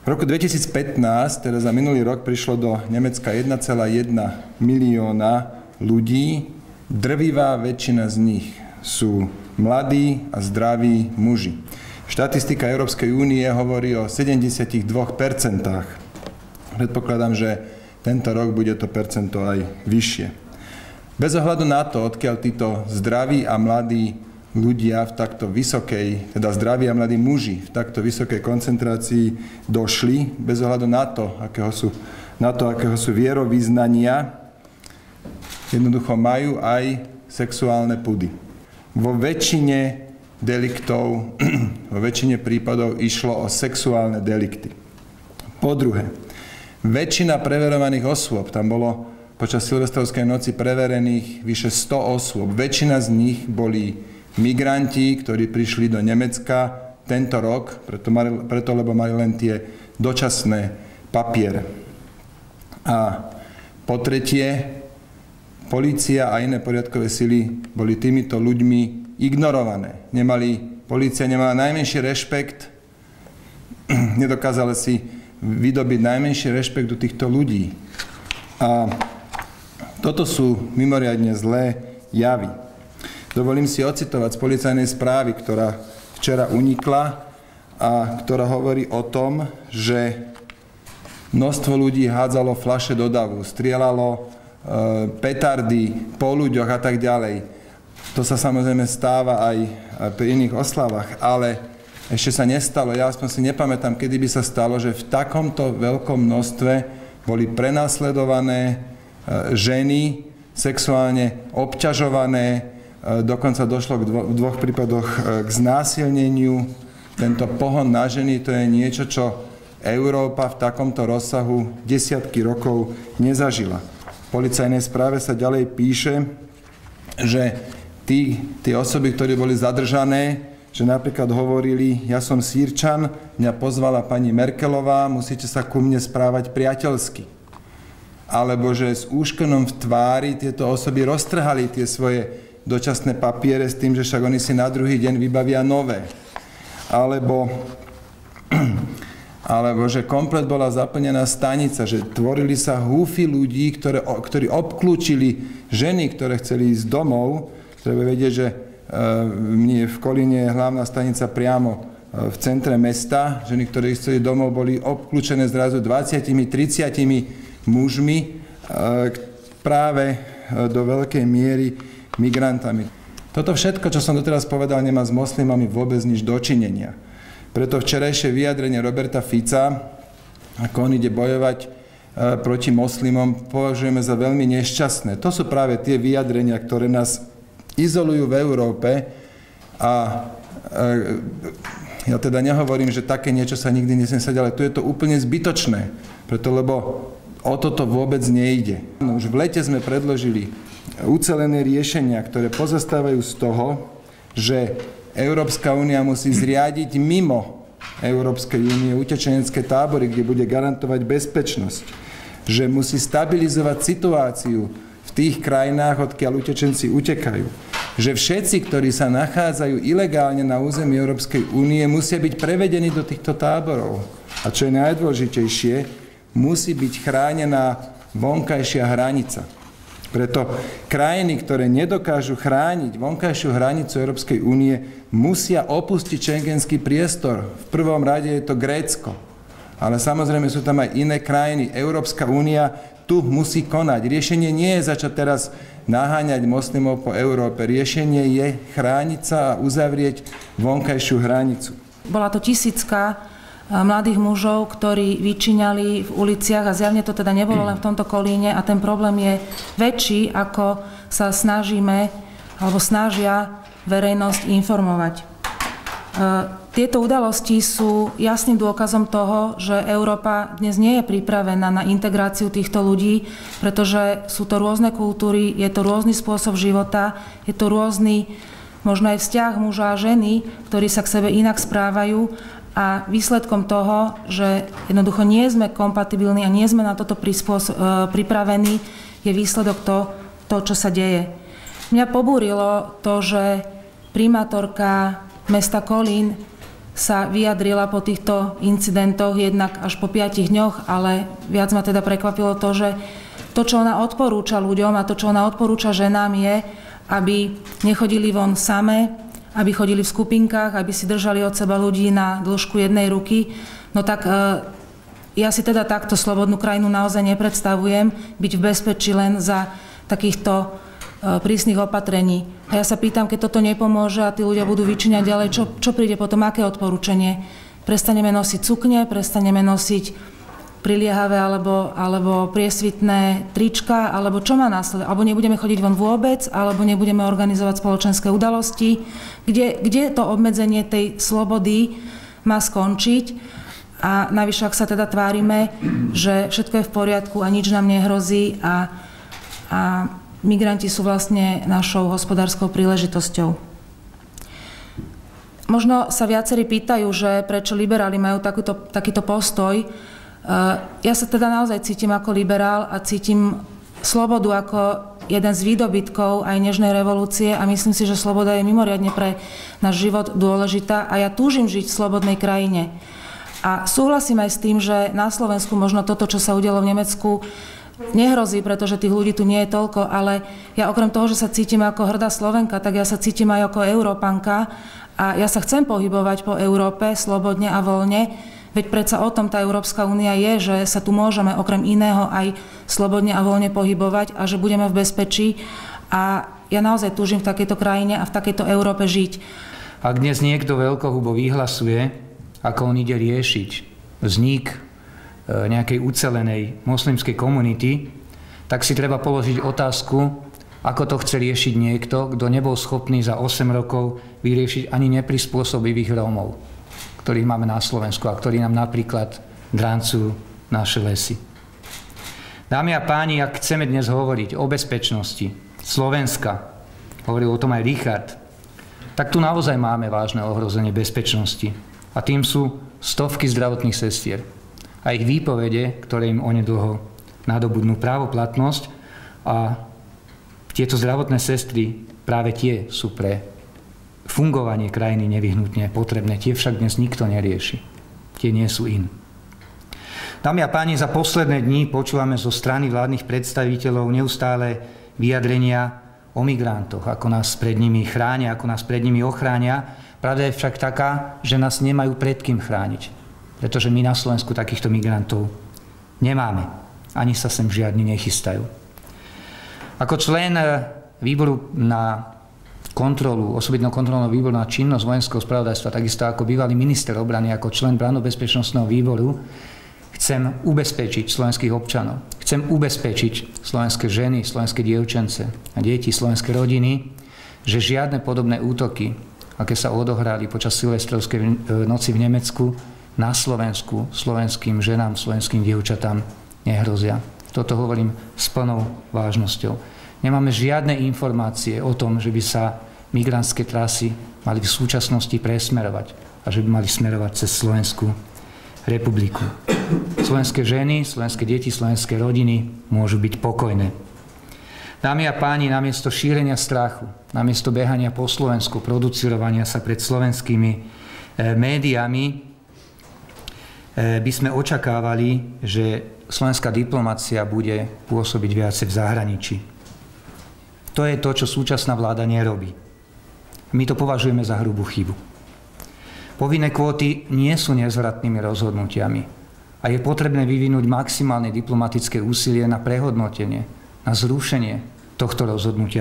V roku 2015, teda za minulý rok, prišlo do Nemecka 1,1 milióna ľudí. Drvivá väčšina z nich sú mladí a zdraví muži. Štatistika Európskej únie hovorí o 72%. Predpokladám, že tento rok bude to percento aj vyššie. Bez ohľadu na to, odkiaľ títo zdraví a mladí ľudia v takto vysokej, teda zdraví a mladí muži v takto vysokej koncentrácii došli, bez ohľadu na to, akého sú vierovyznania, jednoducho majú aj sexuálne pudy. Vo väčšine deliktov, vo väčšine prípadov išlo o sexuálne delikty. Po druhé, väčšina preverovaných osôb, tam bolo počas Silvestrovskej noci preverených vyše 100 osôb, väčšina z nich boli migranti, ktorí prišli do Nemecka tento rok, preto lebo mali len tie dočasné papiere. A po tretie, polícia a iné poriadkové sily boli týmito ľuďmi ignorované. Polícia nemala najmenší rešpekt, nedokázala si vydobiť najmenší rešpekt u týchto ľudí. A toto sú mimoriadne zlé javy. Dovolím si ocitovať z policajnej správy, ktorá včera unikla a ktorá hovorí o tom, že množstvo ľudí hádzalo fľaše do davu, strieľalo petardy po ľuďoch a tak ďalej. To sa samozrejme stáva aj pri iných oslavách, ale ešte sa nestalo, ja aspoň si nepamätám, kedy by sa stalo, že v takomto veľkom množstve boli prenasledované ženy, sexuálne obťažované, dokonca došlo v dvoch prípadoch k znásilneniu. Tento pohon na ženy, to je niečo, čo Európa v takomto rozsahu desiatky rokov nezažila. V policajnej správe sa ďalej píše, že tí osoby, ktorí boli zadržané, že napríklad hovorili, ja som Sýrčan, mňa pozvala pani Merkelová, musíte sa ku mne správať priateľsky. Alebo že s úškonom v tvári tieto osoby roztrhali tie svoje dočasné papiere s tým, že však oni si na druhý deň vybavia nové. Alebo že komplet bola zaplnená stanica, že tvorili sa húfy ľudí, ktorí obklúčili ženy, ktoré chceli ísť domov. Treba vedieť, že v Kolíne je hlavná stanica priamo v centre mesta. Ženy, ktoré chceli domov, boli obklúčené zrazu 20-30 mužmi práve do veľkej miery migrantami. Toto všetko, čo som doteraz povedal, nemá s moslimami vôbec nič dočinenia. Preto včerajšie vyjadrenie Roberta Fica, ako on ide bojovať proti moslimom, považujeme za veľmi nešťastné. To sú práve tie vyjadrenia, ktoré nás izolujú v Európe a ja teda nehovorím, že také niečo sa nikdy nesmie stať, ale tu je to úplne zbytočné, lebo o toto vôbec nejde. Už v lete sme predložili ucelené riešenia, ktoré pozostávajú z toho, že Európska únia musí zriadiť mimo Európskej únie utečenecké tábory, kde bude garantovať bezpečnosť, že musí stabilizovať situáciu v tých krajinách, odkiaľ utečenci utekajú, že všetci, ktorí sa nachádzajú ilegálne na území Európskej únie, musia byť prevedení do týchto táborov. A čo je najdôležitejšie, musí byť chránená vonkajšia hranica. Preto krajiny, ktoré nedokážu chrániť vonkajšiu hranicu Európskej únie, musia opustiť schengenský priestor. V prvom rade je to Grécko. Ale samozrejme sú tam aj iné krajiny. Európska únia tu musí konať. Riešenie nie je začať teraz naháňať moslimov po Európe. Riešenie je chrániť sa a uzavrieť vonkajšiu hranicu. Bola to tisícka mladých mužov, ktorí vyčíňali v uliciach a zjavne to teda nebolo len v tomto Kolíne a ten problém je väčší, ako sa snažíme alebo snažia verejnosť informovať. Tieto udalosti sú jasným dôkazom toho, že Európa dnes nie je pripravená na integráciu týchto ľudí, pretože sú to rôzne kultúry, je to rôzny spôsob života, je to rôzny možno aj vzťah muža a ženy, ktorí sa k sebe inak správajú. A výsledkom toho, že jednoducho nie sme kompatibilní a nie sme na toto pripravení, je výsledok to, čo sa deje. Mňa pobúrilo to, že primátorka mesta Kolín sa vyjadrila po týchto incidentoch, jednak až po 5 dňoch, ale viac ma teda prekvapilo to, že to, čo ona odporúča ľuďom a to, čo ona odporúča ženám je, aby nechodili von same, aby chodili v skupinkách, aby si držali od seba ľudí na dĺžku jednej ruky. No tak ja si teda takto slobodnú krajinu naozaj nepredstavujem, byť v bezpečí len za takýchto prísnych opatrení. A ja sa pýtam, keď toto nepomôže a tí ľudia budú vyčíňať ďalej, čo príde potom, aké odporúčanie? Prestaneme nosiť sukne, prestaneme nosiť priliehavé alebo priesvitné trička, alebo čo má následovať? Alebo nebudeme chodiť von vôbec, alebo nebudeme organizovať spoločenské udalosti? Kde to obmedzenie tej slobody má skončiť? A navyše, ak sa teda tvárime, že všetko je v poriadku a nič nám nehrozí a migranti sú vlastne našou hospodárskou príležitosťou. Možno sa viacerí pýtajú, že prečo liberáli majú takýto postoj. Ja sa teda naozaj cítim ako liberál a cítim slobodu ako jeden z výdobytkov aj nežnej revolúcie a myslím si, že sloboda je mimoriadne pre náš život dôležitá a ja túžim žiť v slobodnej krajine. A súhlasím aj s tým, že na Slovensku možno toto, čo sa udialo v Nemecku, nehrozí, pretože tých ľudí tu nie je toľko, ale ja okrem toho, že sa cítim ako hrdá Slovenka, tak ja sa cítim aj ako Európanka a ja sa chcem pohybovať po Európe slobodne a voľne, veď predsa o tom tá Európska únia je, že sa tu môžeme okrem iného aj slobodne a voľne pohybovať a že budeme v bezpečí a ja naozaj túžim v takejto krajine a v takejto Európe žiť. Ak dnes niekto veľkohubo vyhlasuje, ako on ide riešiť vznik nejakej ucelenej moslimskej komunity, tak si treba položiť otázku, ako to chce riešiť niekto, kto nebol schopný za 8 rokov vyriešiť ani neprispôsobivých Rómov, ktorých máme na Slovensku a ktorí nám napríklad dráncujú naše lesy. Dámy a páni, ak chceme dnes hovoriť o bezpečnosti Slovenska, hovoril o tom aj Richard, tak tu naozaj máme vážne ohrozenie bezpečnosti. A tým sú stovky zdravotných sestier a ich výpovede, ktoré im onedlho nadobudnú právoplatnosť. A tieto zdravotné sestry, práve tie sú pre fungovanie krajiny nevyhnutne potrebné. Tie však dnes nikto nerieši. Tie nie sú in. Dámy a páni, za posledné dni počúvame zo strany vládnych predstaviteľov neustále vyjadrenia o migrantoch, ako nás pred nimi chránia, ako nás pred nimi ochránia. Pravda je však taká, že nás nemajú pred kým chrániť, pretože my na Slovensku takýchto migrantov nemáme. Ani sa sem žiadni nechystajú. Ako člen výboru na kontrolu, osobitného kontrolného výboru na činnosť vojenského spravodajstva, takisto ako bývalý minister obrany, ako člen branno-bezpečnostného výboru, chcem ubezpečiť slovenských občanov, chcem ubezpečiť slovenské ženy, slovenské dievčence a deti, slovenské rodiny, že žiadne podobné útoky, aké sa odohrali počas silvestrovskej noci v Nemecku, na Slovensku, slovenským ženám, slovenským dievčatám nehrozia. Toto hovorím s plnou vážnosťou. Nemáme žiadne informácie o tom, že by sa migrantské trasy mali v súčasnosti presmerovať a že by mali smerovať cez Slovenskú republiku. Slovenské ženy, slovenské deti, slovenské rodiny môžu byť pokojné. Dámy a páni, namiesto šírenia strachu, namiesto behania po Slovensku, producírovania sa pred slovenskými médiami, by sme očakávali, že slovenská diplomacia bude pôsobiť viacej v zahraničí. To je to, čo súčasná vláda nerobí. My to považujeme za hrubú chybu. Povinné kvóty nie sú nezvratnými rozhodnutiami a je potrebné vyvinúť maximálne diplomatické úsilie na prehodnotenie, na zrušenie tohto rozhodnutia.